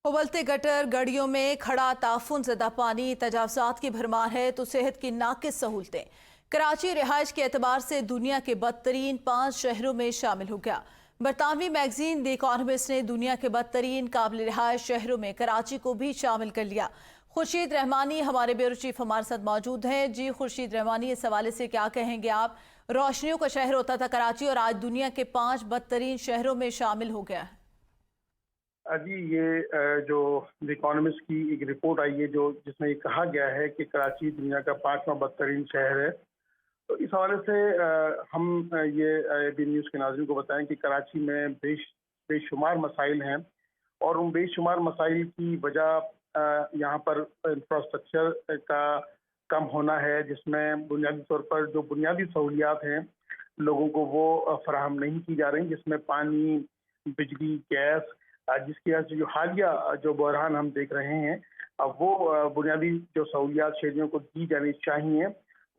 उबलते गटर, गड़ियों में खड़ा ताफुन ज़दा पानी, तजावज़ात की भरमार है तो सेहत की नाकिस सहूलतें। कराची रिहाइश के एतबार से दुनिया के बदतरीन 5 शहरों में शामिल हो गया। बरतानवी मैगजीन द इकॉनमिस्ट ने दुनिया के बदतरीन काबिल रिहाइश शहरों में कराची को भी शामिल कर लिया। खुर्शीद रहमानी हमारे ब्यूरो चीफ हमारे साथ मौजूद हैं। जी खुर्शीद रहमानी, इस हवाले से क्या कहेंगे आप? रोशनियों का शहर होता था कराची और आज दुनिया के 5 बदतरीन शहरों में शामिल हो गया है। जी ये जो द इकॉनमिस्ट की एक रिपोर्ट आई है जो जिसमें ये कहा गया है कि कराची दुनिया का 5वां बदतरीन शहर है। तो इस हवाले से हम ये एबी न्यूज़ के नाज़रीन को बताएं कि कराची में बेशुमार मसाइल हैं और उन बेशुमार मसाइल की वजह यहाँ पर इंफ्रास्ट्रक्चर का कम होना है, जिसमें बुनियादी तौर पर जो बुनियादी सहूलियात हैं लोगों को वो फराहम नहीं की जा रही, जिसमें पानी, बिजली, गैस, जिसकी वजह से जो हालिया जो बहरान हम देख रहे हैं वो बुनियादी जो सहूलियात शहरियों को दी जानी चाहिए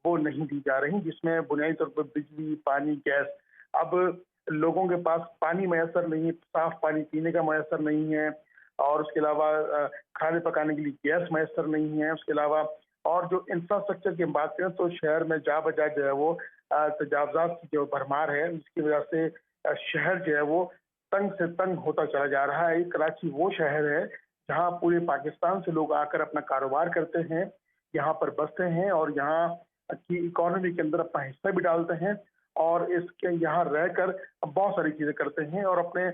वो नहीं दी जा रही, जिसमें बुनियादी तौर पर बिजली, पानी, गैस, अब लोगों के पास पानी मैसर नहीं है, साफ पानी पीने का मैसर नहीं है और उसके अलावा खाने पकाने के लिए गैस मैसर नहीं है। उसके अलावा और जो इंफ्रास्ट्रक्चर की बात करें तो शहर में जा बजा जो है वो तजावज़ात की जो भरमार है जिसकी वजह से शहर जो है वो तंग से तंग होता चला जा रहा है। कराची वो शहर है जहां पूरे पाकिस्तान से लोग आकर अपना कारोबार करते हैं, यहाँ पर बसते हैं और यहाँ की इकोनॉमी के अंदर अपना हिस्सा भी डालते हैं और इसके यहाँ रहकर बहुत सारी चीजें करते हैं और अपने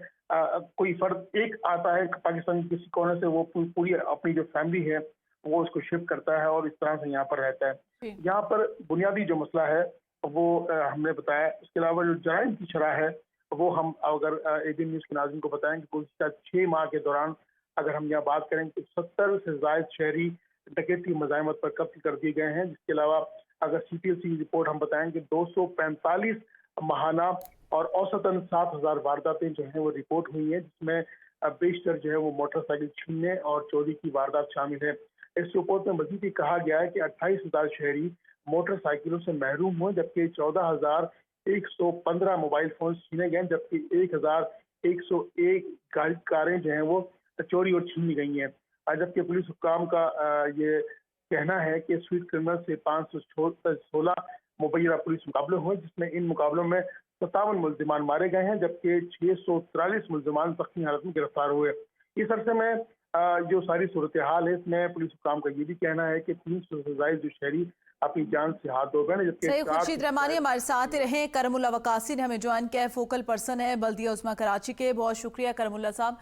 कोई फर्द एक आता है पाकिस्तान के किसी कोने से, वो पूरी अपनी जो फैमिली है वो उसको शिफ्ट करता है और इस तरह से यहाँ पर रहता है। यहाँ पर बुनियादी जो मसला है वो हमने बताया। इसके अलावा जो जराइम की शरह है वो हम अगर एबी न्यूज़ के नाज़रीन को बताएं कि गुज़िश्ता 6 माह के दौरान अगर हम यहाँ बात करें तो 70 से ज़ायद शहरी डकैती मज़ाहमत पर कब्ज़ कर दिए गए हैं। जिसके अलावा अगर CPLC की रिपोर्ट हम बताएं कि 245 माहाना और औसतन 7,000 वारदातें जो हैं वो रिपोर्ट हुई हैं, जिसमें बेशतर जो है वो मोटरसाइकिल छीनने और चोरी की वारदात शामिल है। इस रिपोर्ट में मज़ीद ये कहा गया है कि 28,000 शहरी मोटरसाइकिलों से महरूम हुए, जबकि 14,115 मोबाइल फोन छीने गए, जबकि 1,101 कारें जो हैं वो चोरी और छीनी गई हैं। जबकि पुलिस हुक्काम का ये कहना है कि स्वीट क्रिमिनल से 516 मुबैना पुलिस मुकाबले हुए, जिसमें इन मुकाबलों में 57 मुल्जिमान मारे गए हैं, जबकि 643 मुल्जिमान जख्मी हालत में गिरफ्तार हुए। इस अरसे में जो सारी सूरत हाल है इसमें पुलिस हुक्काम का ये भी कहना है कि 300 से ज्यादा जो शहरी अपनी जान से हाथ धो गए, जबकि सही। खुर्शीद रहमानी हमारे साथ रहे। करमुल्ला वकासी ने हमें ज्वाइन किया है, फोकल पर्सन है बल्दिया उस्मा कराची के। बहुत शुक्रिया करमुल्ला साहब।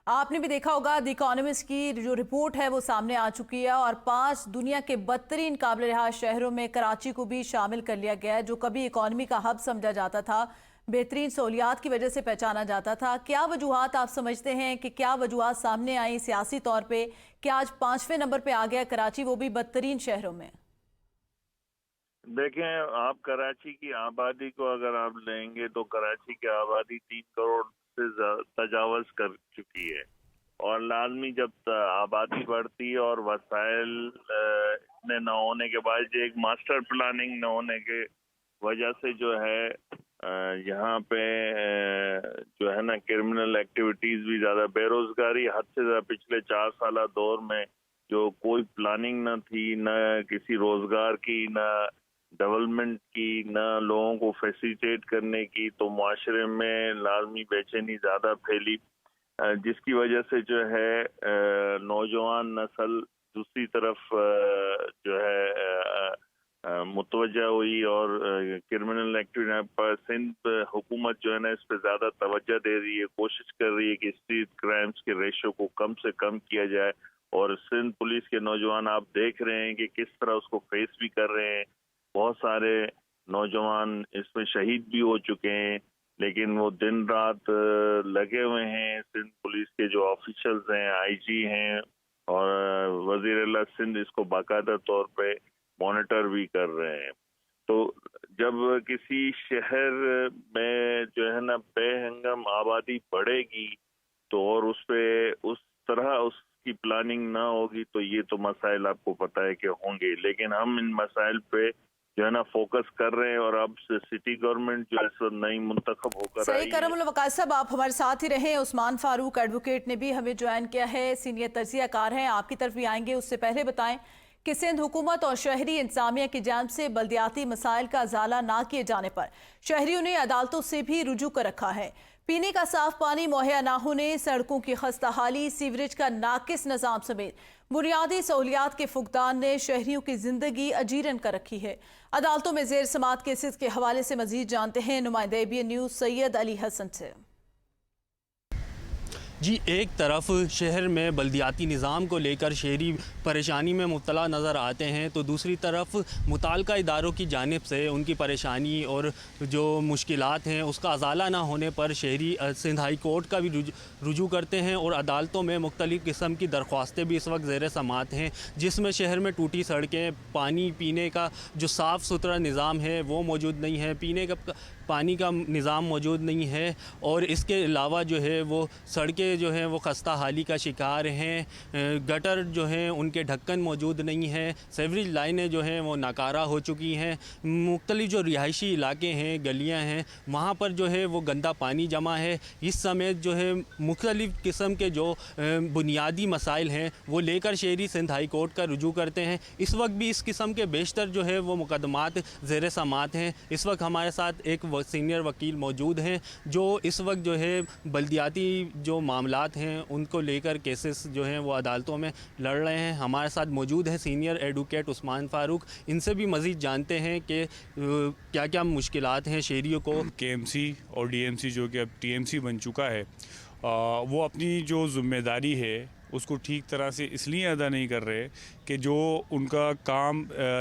आपने भी देखा होगा द इकॉनमिस्ट की जो रिपोर्ट है वो सामने आ चुकी है और 5 दुनिया के बदतरीन काबिल रिहाइश शहरों में कराची को भी शामिल कर लिया गया है, जो कभी इकॉनमी का हब समझा जाता था, बेहतरीन सहूलियात की वजह से पहचाना जाता था। क्या वजूहात आप समझते हैं कि क्या वजूहात सामने आई सियासी तौर पर कि आज 5वें नंबर पर आ गया कराची, वो भी बदतरीन शहरों में? देखें, आप कराची की आबादी को अगर आप लेंगे तो कराची की आबादी 3 करोड़ से तजावज़ कर चुकी है और लाजमी जब आबादी बढ़ती है और वसाइल इतने न होने के बाद, एक मास्टर प्लानिंग न होने के वजह से जो है यहाँ पे जो है ना क्रिमिनल एक्टिविटीज भी ज़्यादा, बेरोजगारी हद से ज़्यादा। पिछले 4 साल दौर में जो कोई प्लानिंग न थी, न किसी रोजगार की, न डेवलपमेंट की, न लोगों को फैसिलिटेट करने की, तो मुआशरे में लाजमी बेचैनी ज़्यादा फैली, जिसकी वजह से जो है नौजवान नस्ल दूसरी तरफ जो है मुतवज्जा हुई और क्रिमिनल एक्टिविटी पर सिंध हुकूमत जो है ना इस पर ज़्यादा तवज्जो दे रही है, कोशिश कर रही है कि स्ट्रीट क्राइम्स के रेशो को कम से कम किया जाए। और सिंध पुलिस के नौजवान आप देख रहे हैं कि किस तरह उसको फेस भी कर रहे हैं। बहुत सारे नौजवान इसमें शहीद भी हो चुके हैं, लेकिन वो दिन रात लगे हुए हैं। सिंध पुलिस के जो ऑफिशियल्स हैं, IG हैं और वजीर अला सिंध इसको बाकायदा तौर पे मॉनिटर भी कर रहे हैं। तो जब किसी शहर में जो है ना बेहंगम आबादी बढ़ेगी तो और उस पे उस तरह उसकी प्लानिंग ना होगी तो ये तो मसाइल आपको पता है कि होंगे। लेकिन हम इन मसाइल पे जो है ना फोकस कर रहे हैं। और अब सिटी गवर्नमेंट जो है नई मुंतखब होकर सही आई है। करमुल्लाह वकास साहब, आप हमारे साथ ही रहे। उस्मान फारूक एडवोकेट ने भी हमें ज्वाइन किया है, सीनियर तज्जियाकार हैं, आपकी तरफ भी आएंगे। उससे पहले बताएं कि सिंध हुकूमत और शहरी इंतजामिया की जानिब से बल्दियाती मसाइल का अजाला ना किए जाने पर शहरियों ने अदालतों से भी रुजू कर रखा है। पीने का साफ पानी मुहैया ना होने, सड़कों की खस्ताहाली, सीवरेज का नाकिस निज़ाम समेत बुनियादी सहूलियात के फुकदान ने शहरियों की जिंदगी अजीरन कर रखी है। अदालतों में जेर समात केसेस के हवाले से मजीद जानते हैं नुमाइंदे ABN न्यूज़ सैयद अली हसन से। जी, एक तरफ शहर में बल्दियाती निज़ाम को लेकर शहरी परेशानी में मुब्तला नज़र आते हैं, तो दूसरी तरफ मुताल्लिका इदारों की जानिब से उनकी परेशानी और जो मुश्किलात हैं उसका अजाला ना होने पर शहरी सिंध हाई कोर्ट का भी रुजू करते हैं और अदालतों में मुख्तलिफ़ किस्म की दरख्वास्तें भी इस वक्त ज़ेर समात हैं, जिसमें शहर में टूटी सड़कें, पानी पीने का जो साफ़ सुथरा निज़ाम है वो मौजूद नहीं है, पीने का पानी का निज़ाम मौजूद नहीं है, और इसके अलावा जो है वो सड़कें जो हैं वो खस्ता हाली का शिकार हैं, गटर जो हैं उनके ढक्कन मौजूद नहीं है, सीवरेज लाइनें जो हैं वो नाकारा हो चुकी हैं, मुख्तलिफ़ जो रिहायशी इलाके हैं, गलियां हैं, वहाँ पर जो है वो गंदा पानी जमा है। इस समेत जो है मुख्तलिफ़ किस्म के जो बुनियादी मसाइल हैं वो लेकर शहरी सिंध हाई कोर्ट का रुजू करते हैं। इस वक्त भी इस किस्म के बेशतर जो है वो मुकदमात ज़ेर समात हैं। इस वक्त हमारे साथ एक सीनियर वकील मौजूद हैं जो इस वक्त जो है बल्दियाती जो मामलात हैं उनको लेकर केसेस जो हैं वो अदालतों में लड़ रहे हैं। हमारे साथ मौजूद है सीनियर एडवोकेट उस्मान फारूक। इनसे भी मज़ीद जानते हैं कि क्या क्या मुश्किलात हैं शहरियों को। KMC और DMC जो कि अब TMC बन चुका है, वो अपनी जो ज़िम्मेदारी है उसको ठीक तरह से इसलिए अदा नहीं कर रहे कि जो उनका काम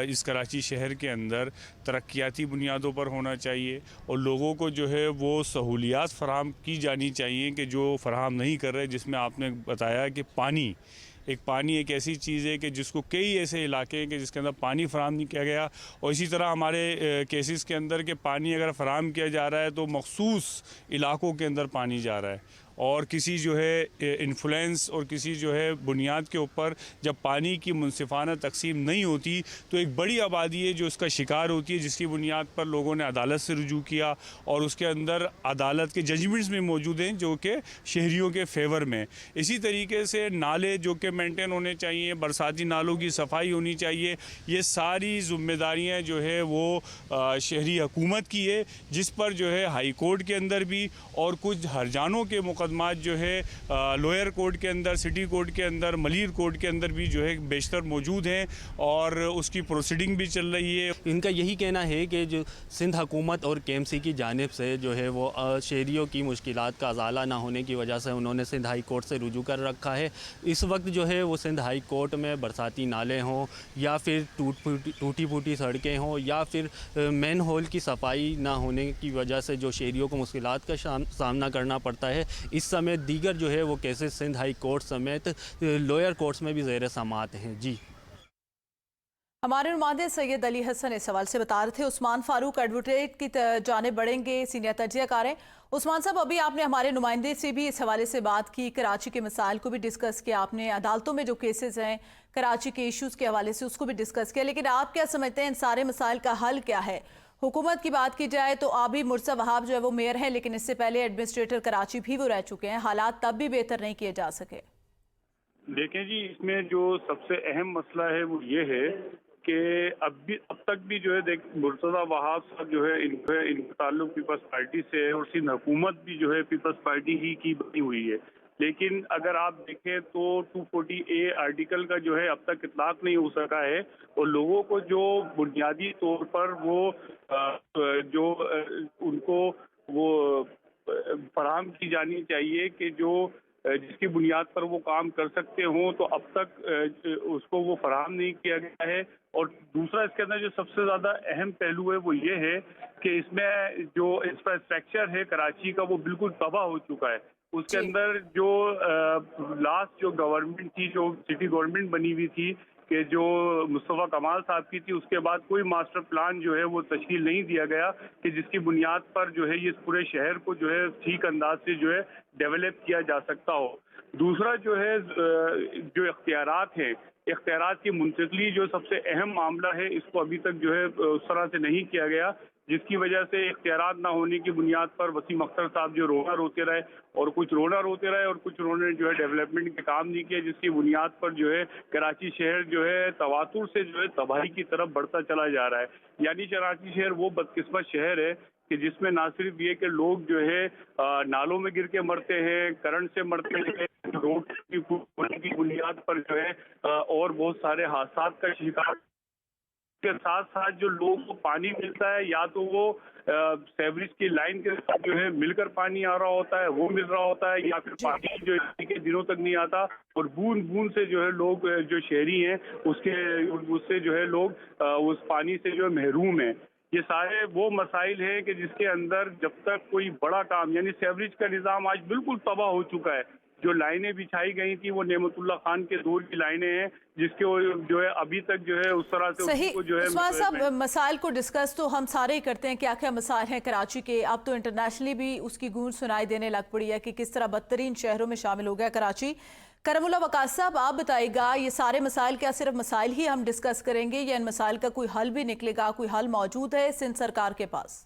इस कराची शहर के अंदर तरक्याती बुनियादों पर होना चाहिए और लोगों को जो है वो सहूलियात फराहम की जानी चाहिए कि जो फराहम नहीं कर रहे, जिसमें आपने बताया कि पानी एक ऐसी चीज़ है कि जिसको कई ऐसे इलाके हैं कि जिसके अंदर पानी फराहम नहीं किया गया। और इसी तरह हमारे केसेस के अंदर कि पानी अगर फराहम किया जा रहा है तो मखसूस इलाकों के अंदर पानी जा रहा है, और किसी जो है इन्फ्लुएंस और किसी जो है बुनियाद के ऊपर जब पानी की मुनसिफाना तकसीम नहीं होती तो एक बड़ी आबादी है जो इसका शिकार होती है, जिसकी बुनियाद पर लोगों ने अदालत से रुजू किया और उसके अंदर अदालत के जजमेंट्स में मौजूद हैं जो कि शहरियों के फेवर में। इसी तरीके से नाले जो कि मेंटेन होने चाहिए, बरसाती नालों की सफाई होनी चाहिए, ये सारी ज़िम्मेदारियाँ जो है वो शहरी हुकूमत की है, जिस पर जो है हाई कोर्ट के अंदर भी और कुछ हरजानों के मुकदमात जो है लोअर कोर्ट के अंदर, सिटी कोर्ट के अंदर, मलीर कोर्ट के अंदर भी जो है बेशतर मौजूद हैं और उसकी प्रोसीडिंग भी चल रही है। इनका यही कहना है कि जो सिंध हुकूमत और KMC की जानिब से जो है वो शहरियों की मुश्किलात का अजाला ना होने की वजह से उन्होंने सिंध हाई कोर्ट से रुजू कर रखा है। इस वक्त जो है वो सिंध हाई कोर्ट में बरसाती नाले हों या फिर टूटी फूटी सड़कें हों या फिर मैन होल की सफाई ना होने की वजह से जो शहरियों को मुश्किलात का सामना करना पड़ता है, इस समय दीगर जो है वो केसेस सिंध हाई कोर्ट समेत लोअर कोर्ट्स में भी ज़ेर समात हैं। जी, हमारे नुमाइंदे सैयद अली हसन इस सवाल से बता रहे थे। उस्मान फारूक एडवोकेट की जानिब बढ़ेंगे, सीनियर तज्जियाकार हैं। उस्मान साहब, अभी आपने हमारे नुमाइंदे से भी इस हवाले से बात की, कराची के मसाइल को भी डिस्कस किया आपने, अदालतों में जो केसेस हैं कराची के इश्यूज़ के हवाले से उसको भी डिस्कस किया, लेकिन आप क्या समझते हैं इन सारे मसाइल का हल क्या है? हुकूमत की बात की जाए तो अभी मुर्सा वहाब जो है वो मेयर है, लेकिन इससे पहले एडमिनिस्ट्रेटर कराची भी वो रह चुके हैं, हालात तब भी बेहतर नहीं किए जा सके। देखें जी, इसमें जो सबसे अहम मसला है वो ये है कि अब तक भी जो है मुर्तज़ा वहाब साहब जो है इनका ताल्लुक पीपल्स पार्टी से है और सिंध हुकूमत भी जो है पीपल्स पार्टी ही की बनी हुई है। लेकिन अगर आप देखें तो 240A आर्टिकल का जो है अब तक इतलाक नहीं हो सका है और लोगों को जो बुनियादी तौर पर वो जो उनको वो फराहम की जानी चाहिए कि जो जिसकी बुनियाद पर वो काम कर सकते हों, तो अब तक उसको वो फराहम नहीं किया गया है। और दूसरा इसके अंदर जो सबसे ज़्यादा अहम पहलू है वो ये है कि इसमें जो इंफ्रास्ट्रक्चर है कराची का वो बिल्कुल तबाह हो चुका है। उसके अंदर जो लास्ट जो गवर्नमेंट थी, जो सिटी गवर्नमेंट बनी हुई थी कि जो मुस्तफ़ा कमाल साहब की थी, उसके बाद कोई मास्टर प्लान जो है वो तश्कील नहीं दिया गया कि जिसकी बुनियाद पर जो है ये पूरे शहर को जो है ठीक अंदाज से जो है डेवलप किया जा सकता हो। دوسرا جو ہے جو اختیارات ہیں، اختیارات کی منتقلی جو سب سے اہم معاملہ ہے، اس کو ابھی تک جو ہے اس طرح سے نہیں کیا گیا، جس کی وجہ سے اختیارات نہ ہونے کی بنیاد پر وسیم اختر صاحب جو رونا روتے رہے اور کچھ انہوں نے جو ہے ڈیولپمنٹ کے کام نہیں کیا، جس کی بنیاد پر جو ہے کراچی شہر جو ہے تواتر سے جو ہے تباہی کی طرف بڑھتا چلا جا رہا ہے۔ یعنی کراچی شہر وہ بدقسمت شہر ہے کہ جس میں نہ صرف یہ کہ لوگ جو ہے نالوں میں گر کے مرتے ہیں، کرنٹ سے مرتے ہیں، روڈ کی بنیاد پر جو ہے اور بہت سارے حادثات کا شکار کے ساتھ ساتھ جو لوگوں کو پانی ملتا ہے یا تو وہ سیوریج کی لائن کے ساتھ جو ہے مل کر پانی آ رہا ہوتا ہے، وہ مل رہا ہوتا ہے، یا پھر پانی جو ہے دنوں تک نہیں آتا اور بوند بوند سے جو ہے لوگ جو شہری ہیں اس سے جو ہے لوگ اس پانی سے جو ہے محروم ہیں۔ یہ سارے وہ مسائل ہیں کہ جس کے اندر جب تک کوئی بڑا کام، یعنی سیوریج کا نظام آج بالکل تباہ ہو چکا ہے۔ جو لائنیں بچھائی گئی تھی وہ نعمت اللہ خان کے دور کی لائنیں ہیں، جس کے جو ہے ابھی تک جو ہے اس طرح سے صحیح کو جو ہے عثمان صاحب، مسائل کو ڈسکس تو ہم سارے ہی کرتے ہیں، کیا کیا مسائل ہیں کراچی کے۔ اب تو انٹرنیشنلی بھی اس کی گونج سنائی دینے لگ پڑی ہے کہ کس طرح بدترین شہروں میں شامل ہو گیا کراچی۔ کرم اللہ وقاص صاحب، آپ بتائیے گا یہ سارے مسائل کیا صرف مسائل ہی ہم ڈسکس کریں گے یا ان مسائل کا کوئی حل بھی نکلے گا؟ کوئی حل موجود ہے سندھ سرکار کے پاس؟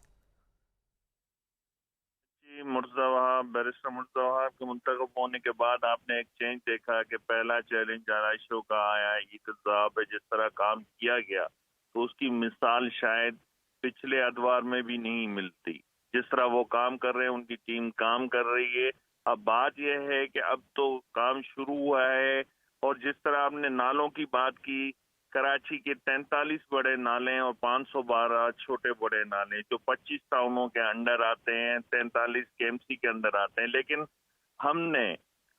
مرتضی وہاب، بیرسٹر مرتضی وہاب کے منتخب ہونے کے بعد آپ نے ایک چینج دیکھا کہ پہلا چیلنج آرائشوں کا آیا، یہ تضاد ہے، جس طرح کام کیا گیا تو اس کی مثال شاید پچھلے ادوار میں بھی نہیں ملتی۔ جس طرح وہ کام کر رہے ہیں، ان کی ٹیم کام کر رہی ہے۔ اب بات یہ ہے کہ اب تو کام شروع ہوا ہے، اور جس طرح آپ نے نالوں کی بات کی، کراچی کے 43 بڑے نالے اور 512 چھوٹے بڑے نالے جو 25 ٹاؤنوں کے انڈر آتے ہیں، 43 کے ایم سی کے اندر آتے ہیں، لیکن ہم نے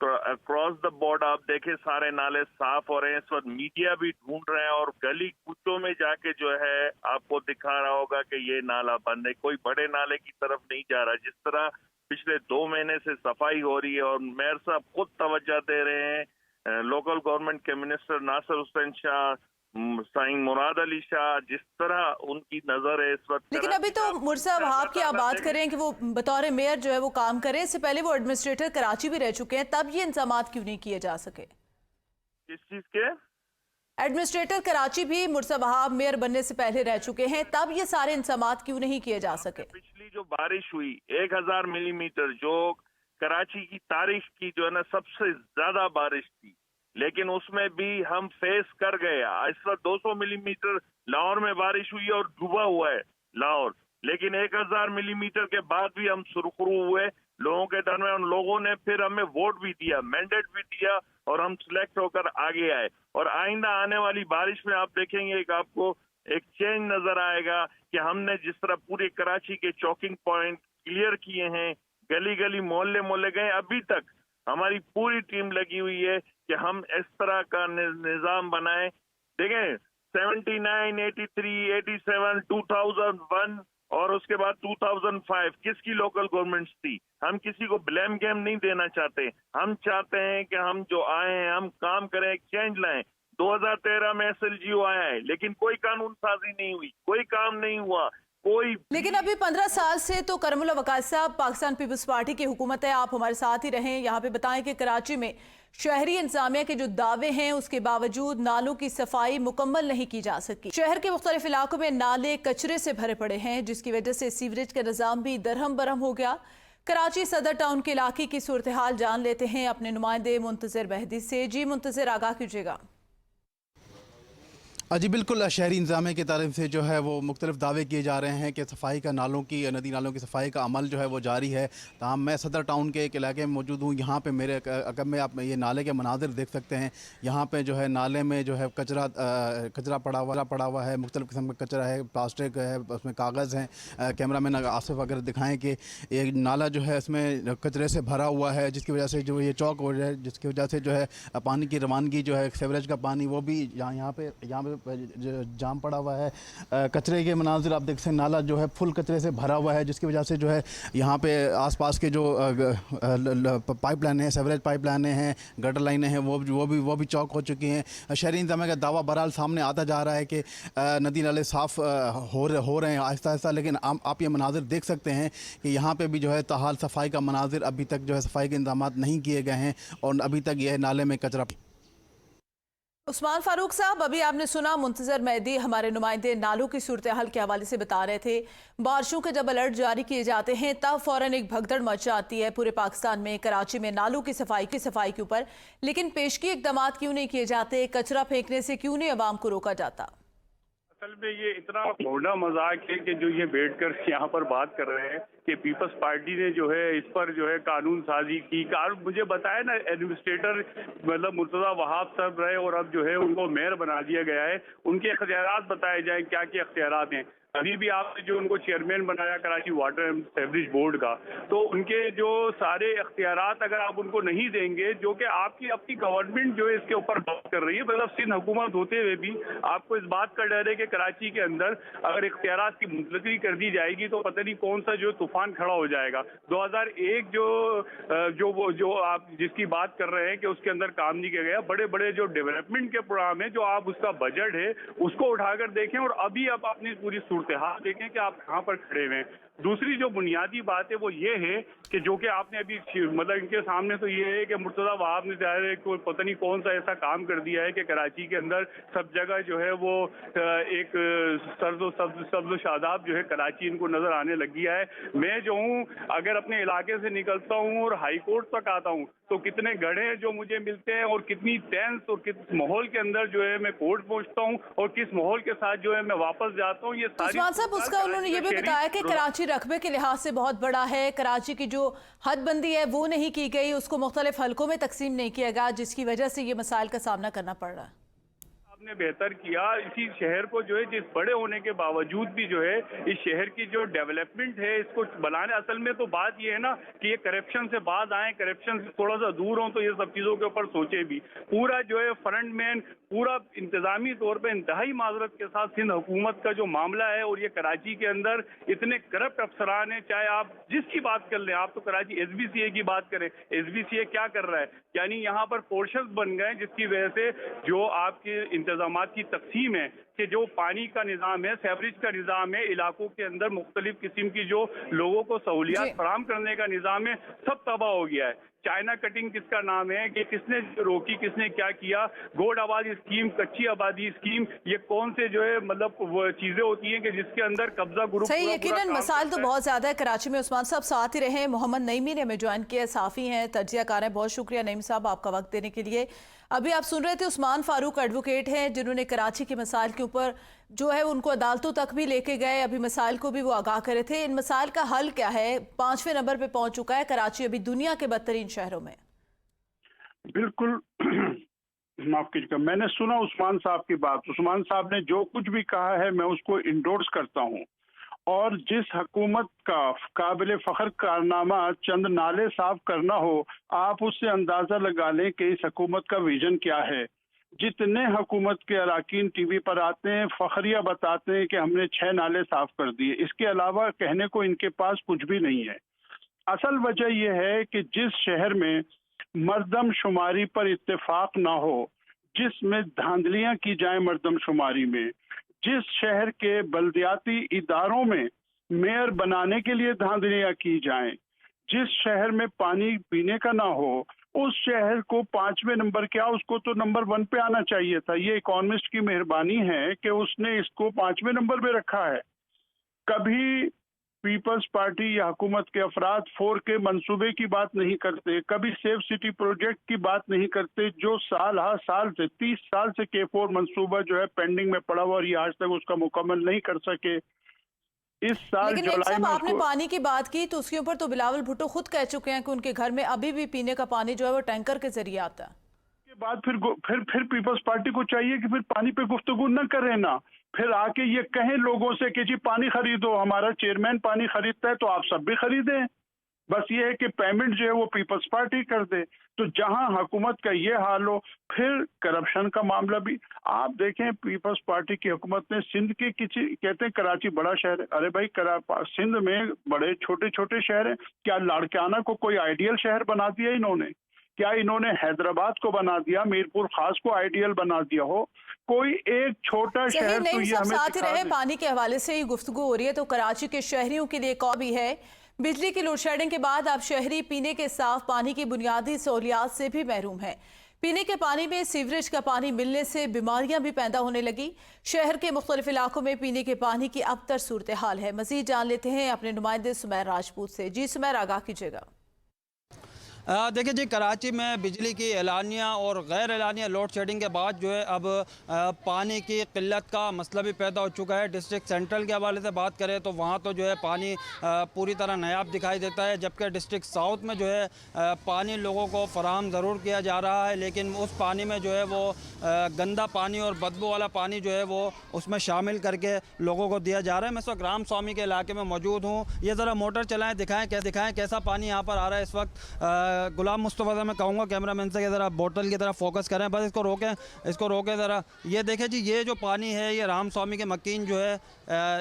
اکراس دا بورڈ آپ دیکھیں سارے نالے صاف ہو رہے ہیں۔ اس وقت میڈیا بھی ڈھونڈ رہے ہیں اور گلی کوچوں میں جا کے جو ہے آپ کو دکھا رہا ہوگا کہ یہ نالا بند ہے، کوئی بڑے نالے کی طرف نہیں جا رہا۔ جس طرح پچھلے 2 مہینے سے صفائی ہو رہی ہے اور میئر صاحب خود توجہ دے رہے ہیں، لوکل گورنمنٹ کے منسٹر ناصر حسین شاہ، سائن مراد علی شاہ، جس طرح ان کی نظر ہے اس وقت۔ لیکن ابھی تو مرتضی وہاب کی آپ بات کریں کہ وہ بطور میئر جو ہے وہ کام کریں، اس سے پہلے وہ ایڈمنسٹریٹر کراچی بھی رہ چکے ہیں، تب یہ انتظامات کیوں نہیں کیے جا سکے؟ کس چیز کے؟ ایڈمنسٹریٹر کراچی بھی مرتضی وہاب میئر بننے سے پہلے رہ چکے ہیں، تب یہ سارے انتظامات کیوں نہیں کیے جا سکے؟ پچھلی جو بارش ہوئی 1000 ملی میٹر، جو کراچی کی تاریخ کی جو ہے نا سب سے زیادہ بارش تھی، لیکن اس میں بھی ہم فیس کر گئے۔ اس وقت 200 ملی میٹر لاہور میں بارش ہوئی اور ڈوبا ہوا ہے لاہور، لیکن 1000 ملی میٹر کے بعد بھی ہم سرخرو ہوئے لوگوں کے درمیان۔ لوگوں نے پھر ہمیں ووٹ بھی دیا، مینڈیٹ بھی دیا، اور ہم سلیکٹ ہو کر آگے آئے۔ اور آئندہ آنے والی بارش میں آپ دیکھیں گے کہ آپ کو ایک چینج نظر آئے گا کہ ہم نے جس طرح پورے کراچی کے چوکنگ پوائنٹ کلیئر کیے ہیں، گلی گلی محلے محلے گئے، ابھی تک ہماری پوری ٹیم لگی ہوئی ہے کہ ہم اس طرح کا نظام بنائیں۔ دیکھیں 79، 83، 87، 2001 اور اس کے بعد 2005 کس کی لوکل گورنمنٹس تھی؟ ہم کسی کو بلیم گیم نہیں دینا چاہتے، ہم چاہتے ہیں کہ ہم جو آئے ہیں ہم کام کریں، ایک چینج لائیں۔ 2013 میں SLGO آیا ہے لیکن کوئی قانون سازی نہیں ہوئی، کوئی کام نہیں ہوا، کوئی۔ لیکن ابھی 15 سال سے تو کرم اللہ وقاص صاحب پاکستان پیپلز پارٹی کی حکومت ہے، آپ ہمارے ساتھ ہی رہیں، یہاں پہ بتائیں کہ کراچی میں شہری انتظامیہ کے جو دعوے ہیں اس کے باوجود نالوں کی صفائی مکمل نہیں کی جا سکی۔ شہر کے مختلف علاقوں میں نالے کچرے سے بھرے پڑے ہیں، جس کی وجہ سے سیوریج کا نظام بھی درہم برہم ہو گیا۔ کراچی صدر ٹاؤن کے علاقے کی صورتحال جان لیتے ہیں اپنے نمائندے منتظر مہدی سے۔ جی منتظر، آگاہ کیجیے گا۔ جی بالکل، شہری انتظامیہ کی طرف سے جو ہے وہ مختلف دعوے کیے جا رہے ہیں کہ صفائی کا ندی نالوں کی صفائی کا عمل جو ہے وہ جاری ہے۔ تاہم میں صدر ٹاؤن کے ایک علاقے میں موجود ہوں، یہاں پہ میرے اگر میں آپ یہ نالے کے مناظر دیکھ سکتے ہیں۔ یہاں پہ جو ہے نالے میں جو ہے کچرا پڑا ہوا ہے، مختلف قسم کا کچرا ہے، پلاسٹک ہے، اس میں کاغذ ہیں۔ کیمرہ مین آصف اگر دکھائیں کہ ایک نالا جو ہے اس میں کچرے سے بھرا ہوا ہے، جس کی وجہ سے جو یہ چوک ہو رہا ہے، جس کی وجہ سے جو ہے پانی کی روانگی جو ہے سیوریج کا پانی وہ بھی یہاں پہ जाम पड़ा हुआ है। कचरे के मनाजिर आप देख सकते हैं, नाला जो है फुल कचरे से भरा हुआ है, जिसकी वजह से जो है यहाँ पे आसपास के जो पाइप लाइनें हैं, सेवरेज पाइप लाइनें हैं, गटर लाइनें हैं, वो भी चौक हो चुकी हैं। शहरी इंतजामिया का दावा बहरहाल सामने आता जा रहा है कि नदी नाले साफ़ हो रहे हैं आहिस्ता आहिस्ता, लेकिन आप ये मनाजिर देख सकते हैं कि यहाँ पे भी जो है ताहाल सफाई का मनाजिर अभी तक जो है सफाई के इंतजाम नहीं किए गए हैं और अभी तक यह नाले में कचरा। उस्मान फारूक साहब, अभी आपने सुना मुंतजर मेहदी हमारे नुमाइंदे नालों की सूरत हाल के हवाले से बता रहे थे। बारिशों के जब अलर्ट जारी किए जाते हैं तब फौरन एक भगदड़ मच जाती है पूरे पाकिस्तान में। कराची में नालों की सफाई के ऊपर लेकिन पेशगी इकदाम क्यों नहीं किए जाते? कचरा फेंकने से क्यों नहीं अवाम को रोका जाता? असल में ये इतना भोला मजाक है कि जो ये बैठकर यहाँ पर बात कर रहे हैं कि पीपल्स पार्टी ने जो है इस पर जो है कानून साजी की। मुझे बताया ना, एडमिनिस्ट्रेटर मतलब मुर्तजा वहाब साहब रहे और अब जो है उनको मेयर बना दिया गया है। उनके इख्तियारात बताए जाए, क्या क्या इख्तियारात हैं। अभी भी आपने जो उनको चेयरमैन बनाया Karachi water and sewerage board का, तो उनके जो सारे इख्तियारात अगर आप उनको नहीं देंगे, जो कि आपकी अपनी गवर्नमेंट जो है इसके ऊपर बात कर रही है, मतलब सिंध हुकूमत होते हुए भी आपको इस बात का डर है कि कराची के अंदर अगर इख्तियारात की मुंतजली कर दी जाएगी तो पता नहीं कौन सा जो तूफान खड़ा हो जाएगा। 2001 जो आप जिसकी बात कर रहे हैं कि उसके अंदर काम नहीं किया गया, बड़े बड़े जो डेवलपमेंट के प्रोग्राम है, जो आप उसका बजट है उसको उठाकर देखें और अभी आप अपनी पूरी हाँ देखें कि आप कहाँ पर खड़े हुए हैं। दूसरी जो बुनियादी बात है वो ये है कि जो कि आपने अभी मतलब इनके सामने तो ये है कि मुर्तजा वहाब ने जाहिर कोई पता नहीं कौन सा ऐसा काम कर दिया है कि कराची के अंदर सब जगह जो है वो एक सब्ज़ शादाब जो है कराची इनको नजर आने लग गया है। मैं जो हूँ अगर अपने इलाके से निकलता हूँ और हाई कोर्ट तक आता हूँ तो कितने गड्ढे जो मुझे मिलते हैं और कितनी टेंस और किस माहौल के अंदर जो है मैं कोर्ट पहुँचता हूँ और किस माहौल के साथ जो है मैं वापस जाता हूँ। ये उस्मान साहब, उसका उन्होंने ये भी बताया कि कराची रकबे के लिहाज से बहुत बड़ा है, कराची की जो हदबंदी है वो नहीं की गई, उसको मुख्तलिफ हलकों में तकसीम नहीं किया गया, जिसकी वजह से ये मसाइल का सामना करना पड़ रहा है। आपने बेहतर किया, इसी शहर को जो है जिस बड़े होने के बावजूद भी जो है इस शहर की जो डेवलपमेंट है इसको बनाने, असल में तो बात ये है ना कि ये करप्शन से बात आए, करप्शन से थोड़ा सा दूर हो तो ये सब चीज़ों के ऊपर सोचे भी। पूरा जो है फ्रंट मैन पूरा इंतजामी तौर पे इंतहाई माजरत के साथ सिंध हुकूमत का जो मामला है और ये कराची के अंदर इतने करप्ट अफसरान हैं, चाहे आप जिसकी बात कर लें, आप तो कराची SBCA की बात करें, SBCA क्या कर रहा है, यानी यहाँ पर पोर्शंस बन गए जिसकी वजह से जो आपके इंतजामात की तकसीम है कि जो पानी का निज़ाम है, सेवरेज का निज़ाम है, इलाकों के अंदर मुख्तलिफ किस्म की जो लोगों को सहूलियात फराहम करने का निज़ाम है, सब तबाह हो गया है। चाइना कटिंग किसका नाम है कि किसने रोकी, किसने क्या किया, गोड आबादी स्कीम, कच्ची आबादी स्कीम, ये कौन से जो है मतलब वो चीजें होती हैं कि जिसके अंदर कब्जा ग्रुप सही। यकीनन मसाइल तो बहुत ज्यादा है कराची में। उस्मान साहब साथ ही रहे। मोहम्मद नईमी ने हमें ज्वाइन किया, साफ़ी हैं, तजियाकार हैं। बहुत शुक्रिया नईम साहब आपका वक्त देने के लिए। अभी आप सुन रहे थे उस्मान फारूक एडवोकेट हैं जिन्होंने कराची के मसाइल के ऊपर जो है उनको अदालतों तक भी लेके गए, अभी मसाइल को भी वो आगाह करे थे। इन मसाइल का हल क्या है? 5वें नंबर पे पहुंच चुका है कराची अभी दुनिया के बदतरीन शहरों में। बिल्कुल माफ कीजिएगा, मैंने सुना उस्मान साहब की बात। उस्मान साहब ने जो कुछ भी कहा है मैं उसको इंडोर्स करता हूँ, और जिस हुकूमत का काबिल फ़ख्र कारनामा चंद नाले साफ करना हो, आप उससे अंदाज़ा लगा लें कि इस हुकूमत का विजन क्या है। जितने हुकूमत के अरकान टीवी पर आते हैं, फखरिया बताते हैं कि हमने 6 नाले साफ कर दिए, इसके अलावा कहने को इनके पास कुछ भी नहीं है। असल वजह यह है कि जिस शहर में मर्दमशुमारी पर इत्तेफाक ना हो, जिसमें धांधलियां की जाए मर्दमशुमारी में, जिस शहर के बल्दियाती इदारों में मेयर बनाने के लिए धांधलियां की जाएं, जिस शहर में पानी पीने का ना हो, उस शहर को 5वें नंबर क्या, उसको तो नंबर 1 पे आना चाहिए था। ये इकोनॉमिस्ट की मेहरबानी है कि उसने इसको 5वें नंबर पे रखा है। कभी पीपल्स पार्टी या हुकूमत के अफराद 4K मंसूबे की बात नहीं करते, कभी सेफ सिटी प्रोजेक्ट की बात नहीं करते, जो साल से 30 साल से K4 मंसूबा जो है पेंडिंग में पड़ा हुआ और ये आज तक उसका मुकम्मल नहीं कर सके। इस साल लेकिन जुलाई में आपने पानी की बात की तो उसके ऊपर तो बिलावल भुट्टो खुद कह चुके हैं कि उनके घर में अभी भी पीने का पानी जो है वो टैंकर के जरिए आता है। के बाद फिर पीपल्स पार्टी को चाहिए कि फिर पानी पे गुफ्तगू न करें ना, फिर आके ये कहें लोगों से कि जी पानी खरीदो, हमारा चेयरमैन पानी खरीदता है तो आप सब भी खरीदें। बस ये है कि पेमेंट जो है वो पीपल्स पार्टी कर दे। तो जहां हुकूमत का ये हाल हो, फिर करप्शन का मामला भी आप देखें। पीपल्स पार्टी की हुकूमत ने सिंध के किसी, कहते हैं कराची बड़ा शहर है, अरे भाई सिंध में बड़े छोटे छोटे शहर हैं। क्या लाड़काना को कोई आइडियल शहर बना दिया इन्होंने? क्या इन्होंने हैदराबाद को बना दिया, मीरपुर खास को आइडियल बना दिया हो? कोई एक छोटा शहर तो नहीं ये सब हमें साथ सिखा रहे, दे। पानी के हवाले से ही गुफ्तगू हो रही है तो कराची के शहरियों के लिए एक और भी है। बिजली की लोड शेडिंग के बाद अब शहरी पीने के साफ पानी की बुनियादी सहूलियात से भी महरूम हैं। पीने के पानी में सीवरेज का पानी मिलने से बीमारियां भी पैदा होने लगी। शहर के मुख्तलिफ इलाकों में पीने के पानी की अबतर सूरत हाल है। मजीद जान लेते हैं अपने नुमाइंदे सुमैर राजपूत से। जी सुमैर, आगाह कीजिएगा। देखिए जी, कराची में बिजली की एलानिया और गैर एलानिया लोड शेडिंग के बाद जो है अब पानी की किल्लत का मसला भी पैदा हो चुका है। डिस्ट्रिक्ट सेंट्रल के हवाले से बात करें तो वहाँ तो जो है पानी पूरी तरह नायाब दिखाई देता है, जबकि डिस्ट्रिक्ट साउथ में जो है पानी लोगों को फराहम ज़रूर किया जा रहा है, लेकिन उस पानी में जो है वो गंदा पानी और बदबू वाला पानी जो है वो उसमें शामिल करके लोगों को दिया जा रहा है। मैं इस वक्त राम स्वामी के इलाके में मौजूद हूँ। ये ज़रा मोटर चलाएँ, दिखाएँ कैसा पानी यहाँ पर आ रहा है इस वक्त। गुलाम मुस्तफ़ा से मैं कहूँगा कैमरामैन से कि ज़रा बोतल की तरफ फोकस करें, बस इसको रोकें ज़रा। ये देखें जी, ये जो पानी है ये राम स्वामी के मकीन जो है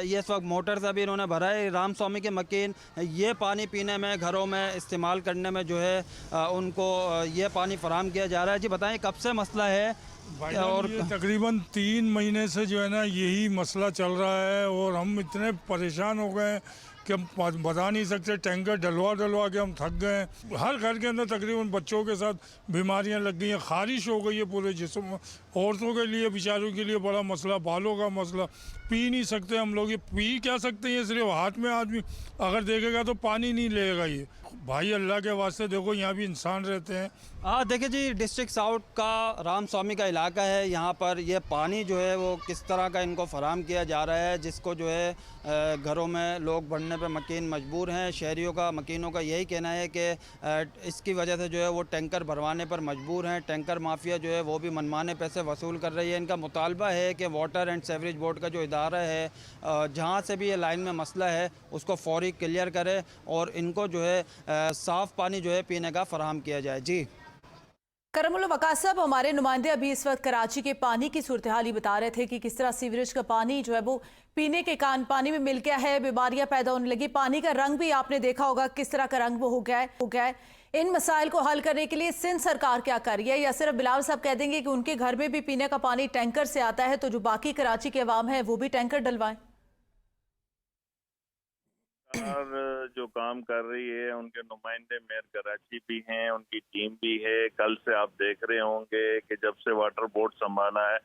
ये इस वक्त मोटर से अभी इन्होंने भरा है। राम स्वामी के मकीन ये पानी पीने में, घरों में इस्तेमाल करने में जो है उनको ये पानी फराहम किया जा रहा है। जी बताएं कब से मसला है? और ये तकरीबन 3 महीने से जो है ना यही मसला चल रहा है और हम इतने परेशान हो गए कि हम बता नहीं सकते। टैंकर डलवा के हम थक गए। हर घर के अंदर तकरीबन बच्चों के साथ बीमारियां लग गई हैं, खारिश हो गई है पूरे जिस्म। औरतों के लिए, बेचारों के लिए बड़ा मसला, बालों का मसला। पी नहीं सकते हम लोग, ये पी क्या सकते हैं? सिर्फ हाथ में आदमी अगर देखेगा तो पानी नहीं लेगा। ये भाई अल्लाह के वास्ते देखो, यहाँ भी इंसान रहते हैं। देखिए जी, डिस्ट्रिक्ट साउथ का राम स्वामी का इलाका है। यहाँ पर ये पानी जो है वो किस तरह का इनको फराहम किया जा रहा है, जिसको जो है घरों में लोग भरने पे मकीन मजबूर हैं। शहरियों का, मकीनों का यही कहना है कि इसकी वजह से जो है वो टैंकर भरवाने पर मजबूर हैं। टैंकर माफिया जो है वो भी मनमाने पैसे वसूल कर रही है। इनका मुतालबा है कि वाटर एंड सीवरेज बोर्ड का जो इदारा है, जहाँ से भी ये लाइन में मसला है उसको फौरी क्लियर करे और इनको जो है साफ़ पानी जो है पीने का फराहम किया जाए। जी करमुल वकास साहब, हमारे नुमाइंदे अभी इस वक्त कराची के पानी की सूरत हाल ही बता रहे थे कि किस तरह सीवरेज का पानी जो है वो पीने के पानी में मिल गया है, बीमारियां पैदा होने लगी। पानी का रंग भी आपने देखा होगा किस तरह का रंग वो हो गया है। इन मसाइल को हल करने के लिए सिंध सरकार क्या कर रही है? या सिर्फ बिलावल साहब कह देंगे कि उनके घर में भी पीने का पानी टैंकर से आता है, तो जो बाकी कराची के अवाम है वो भी टैंकर डलवाएं? और जो काम कर रही है, उनके नुमाइंदे मेयर कराची भी हैं, उनकी टीम भी है। कल से आप देख रहे होंगे कि जब से वाटर बोर्ड संभाला है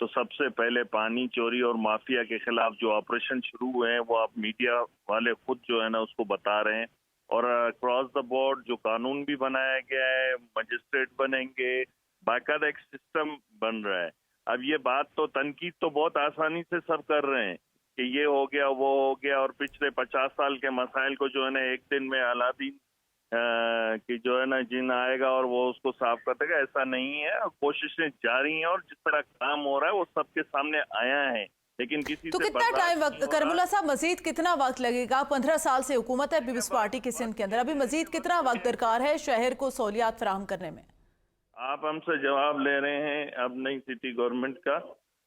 तो सबसे पहले पानी चोरी और माफिया के खिलाफ जो ऑपरेशन शुरू हुए हैं वो आप मीडिया वाले खुद जो है ना उसको बता रहे हैं। और अक्रॉस द बोर्ड जो कानून भी बनाया गया है, मजिस्ट्रेट बनेंगे, बाकायदा एक सिस्टम बन रहा है। अब ये बात तो तनकीद तो बहुत आसानी से सब कर रहे हैं कि ये हो गया, वो हो गया, और पिछले 50 साल के मसाइल को जो है ना एक दिन में अलादीन कि जो है ना जिन आएगा और वो उसको साफ कर देगा, ऐसा नहीं है। कोशिशें जारी हैं और जिस तरह काम हो रहा है वो सबके सामने आया है, लेकिन किसी तो से कितना टाइम वक्त, करमुल्ला साहब मजीद कितना वक्त लगेगा? 15 साल से हुकूमत है पीपल्स पार्टी की सिंध के अंदर, अभी मजीद कितना वक्त दरकार है शहर को सहूलियात फराहम करने में? आप हमसे जवाब ले रहे हैं अब नई सिटी गवर्नमेंट का,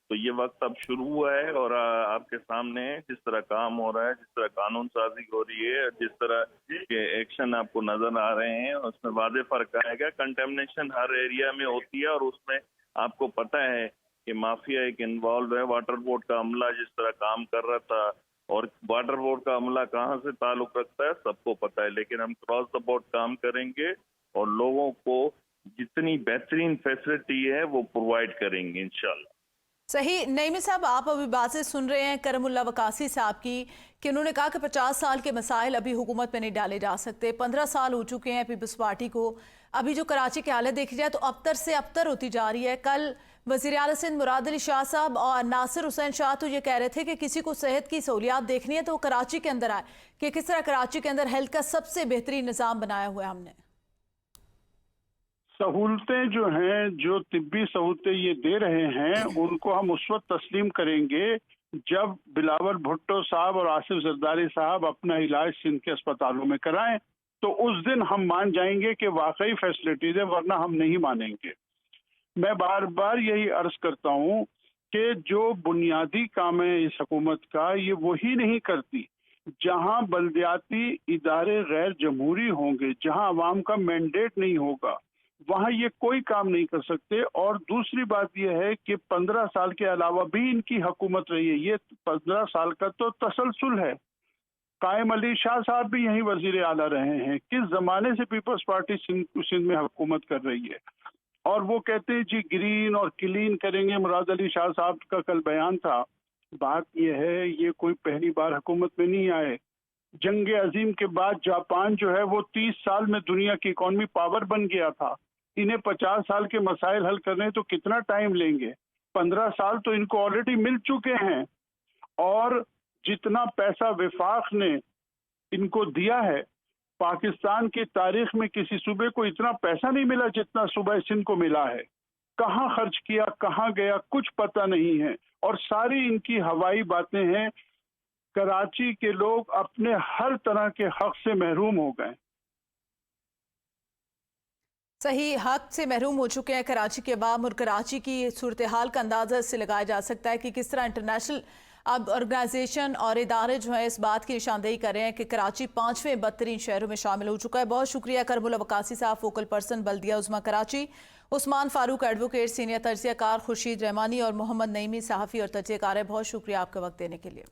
तो ये वक्त अब शुरू हुआ है और आपके सामने है जिस तरह काम हो रहा है, जिस तरह कानून साजी हो रही है, जिस तरह के एक्शन आपको नजर आ रहे हैं, उसमें वादे फर्क आएगा। कंटेमिनेशन हर एरिया में होती है और उसमें आपको पता है कि माफिया एक इन्वॉल्व है। वाटर बोर्ड का अमला जिस तरह काम कर रहा था, और वाटर बोर्ड का अमला कहाँ से ताल्लुक रखता है सबको पता है, लेकिन हम क्रॉस द बोर्ड काम करेंगे और लोगों को जितनी बेहतरीन फैसिलिटी है वो प्रोवाइड करेंगे इंशाल्लाह। सही। नईमी साहब, आप अभी बातें सुन रहे हैं करमुल्ला वकासी साहब की कि उन्होंने कहा कि 50 साल के मसाइल अभी हुकूमत में नहीं डाले जा सकते। 15 साल हो चुके हैं पीपल्स पार्टी को। अभी जो कराची की हालत देखी जाए तो अबतर से अबतर होती जा रही है। कल वज़ीर आला सिंध मुराद अली शाह साहब और नासिर हुसैन शाह तो ये कह रहे थे कि किसी को सेहत की सहूलियात देखनी है तो कराची के अंदर आए, कि किस तरह कराची के अंदर हेल्थ का सबसे बेहतरीन निज़ाम बनाया हुआ है हमने। सहूलतें जो हैं, जो तिब्बी सहूलतें ये दे रहे हैं, उनको हम उस वक्त तस्लीम करेंगे जब बिलावल भुट्टो साहब और आसिफ जरदारी साहब अपना इलाज सिंध के अस्पतालों में कराएं। तो उस दिन हम मान जाएंगे कि वाकई फैसिलिटीज है, वरना हम नहीं मानेंगे। मैं बार बार यही अर्ज करता हूँ कि जो बुनियादी काम है इस हुकूमत का, ये वही नहीं करती। जहां बल्दियाती इदारे गैर जमहूरी होंगे, जहां अवाम का मैंडेट नहीं होगा, वहां ये कोई काम नहीं कर सकते। और दूसरी बात यह है कि 15 साल के अलावा भी इनकी हुकूमत रही है। ये 15 साल का तो तसलसल है। कायम अली शाह साहब भी यहीं वजीर आला रहे हैं। किस जमाने से पीपल्स पार्टी सिंध में हुकूमत कर रही है, और वो कहते हैं जी ग्रीन और क्लीन करेंगे। मुराद अली शाह साहब का कल बयान था। बात यह है, ये कोई पहली बार हुकूमत में नहीं आए। जंग अजीम के बाद जापान जो है वो 30 साल में दुनिया की इकॉनमी पावर बन गया था। इन्हें 50 साल के मसाइल हल करने तो कितना टाइम लेंगे? 15 साल तो इनको ऑलरेडी मिल चुके हैं। और जितना पैसा विफाक ने इनको दिया है, पाकिस्तान की तारीख में किसी सूबे को इतना पैसा नहीं मिला जितना सूबा सिंध को मिला है। कहाँ खर्च किया, कहाँ गया, कुछ पता नहीं है। और सारी इनकी हवाई बातें हैं। कराची के लोग अपने हर तरह के हक से महरूम हो गए। सही, हक से महरूम हो चुके हैं कराची के अवाम। और कराची की सूरत हाल का अंदाज़ा इससे लगाया जा सकता है कि किस तरह इंटरनेशनल अब ऑर्गेनाइजेशन और इदारे जो हैं इस बात की निशानदेही कर रहे हैं कि कराची 5वें बदतरीन शहरों में शामिल हो चुका है। बहुत शुक्रिया करमुल वकासी साहब, focal person Baldia Uzma Karachi, Usman Farooq advocate, senior तजज़िया कार खुर्शीद रहमानी और मोहम्मद नईमी सहाफ़ी और तजज़िया कार है। बहुत शुक्रिया आपका वक्त देने के लिए।